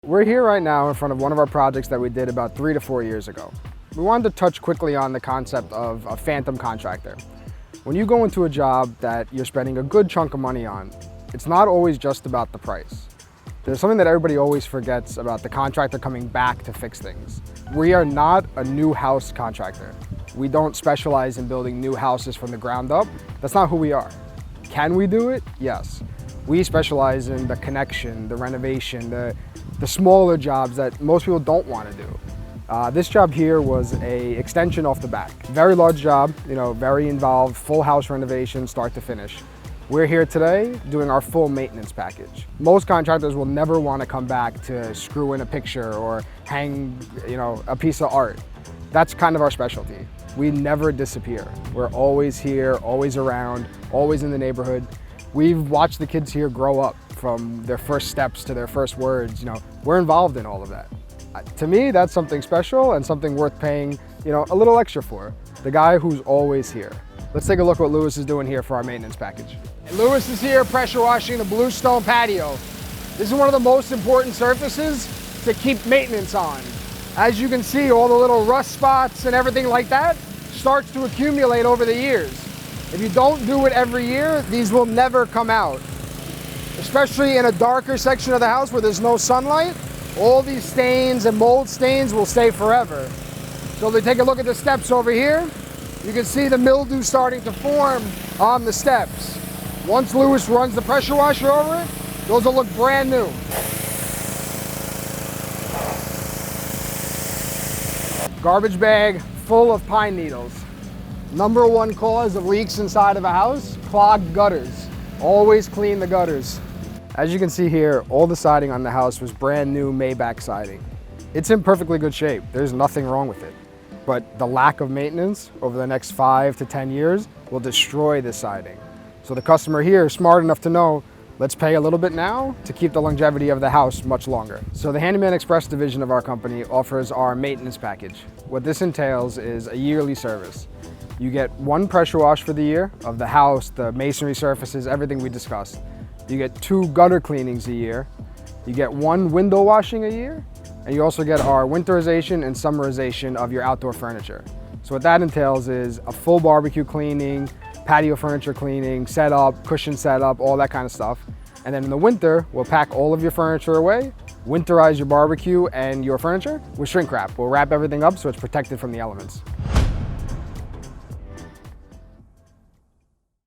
We're here right now in front of one of our projects that we did about 3 to 4 years ago. We wanted to touch quickly on the concept of a phantom contractor. When you go into a job that you're spending a good chunk of money on, it's not always just about the price. There's something that everybody always forgets about the contractor coming back to fix things. We are not a new house contractor. We don't specialize in building new houses from the ground up. That's not who we are. Can we do it? Yes. We specialize in the connection, the renovation, the smaller jobs that most people don't want to do. This job here was an extension off the back. Very large job, very involved, full house renovation, start to finish. We're here today doing our full maintenance package. Most contractors will never want to come back to screw in a picture or hang, a piece of art. That's kind of our specialty. We never disappear. We're always here, always around, always in the neighborhood. We've watched the kids here grow up from their first steps to their first words. We're involved in all of that. To me, that's something special and something worth paying, a little extra for. The guy who's always here. Let's take a look what Lewis is doing here for our maintenance package. Lewis is here pressure washing the bluestone patio. This is one of the most important surfaces to keep maintenance on. As you can see, all the little rust spots and everything like that starts to accumulate over the years. If you don't do it every year, these will never come out. Especially in a darker section of the house where there's no sunlight, all these stains and mold stains will stay forever. So if we take a look at the steps over here, you can see the mildew starting to form on the steps. Once Lewis runs the pressure washer over it, those will look brand new. Garbage bag full of pine needles. Number one cause of leaks inside of a house, clogged gutters. Always clean the gutters. As you can see here, all the siding on the house was brand new Maybach siding. It's in perfectly good shape. There's nothing wrong with it. But the lack of maintenance over the next 5 to 10 years will destroy the siding. So the customer here is smart enough to know, let's pay a little bit now to keep the longevity of the house much longer. So the Handyman Express division of our company offers our maintenance package. What this entails is a yearly service. You get one pressure wash for the year of the house, the masonry surfaces, everything we discussed. You get 2 gutter cleanings a year. You get 1 window washing a year. And you also get our winterization and summerization of your outdoor furniture. So what that entails is a full barbecue cleaning, patio furniture cleaning, setup, cushion setup, all that kind of stuff. And then in the winter, we'll pack all of your furniture away, winterize your barbecue and your furniture with shrink wrap. We'll wrap everything up so it's protected from the elements.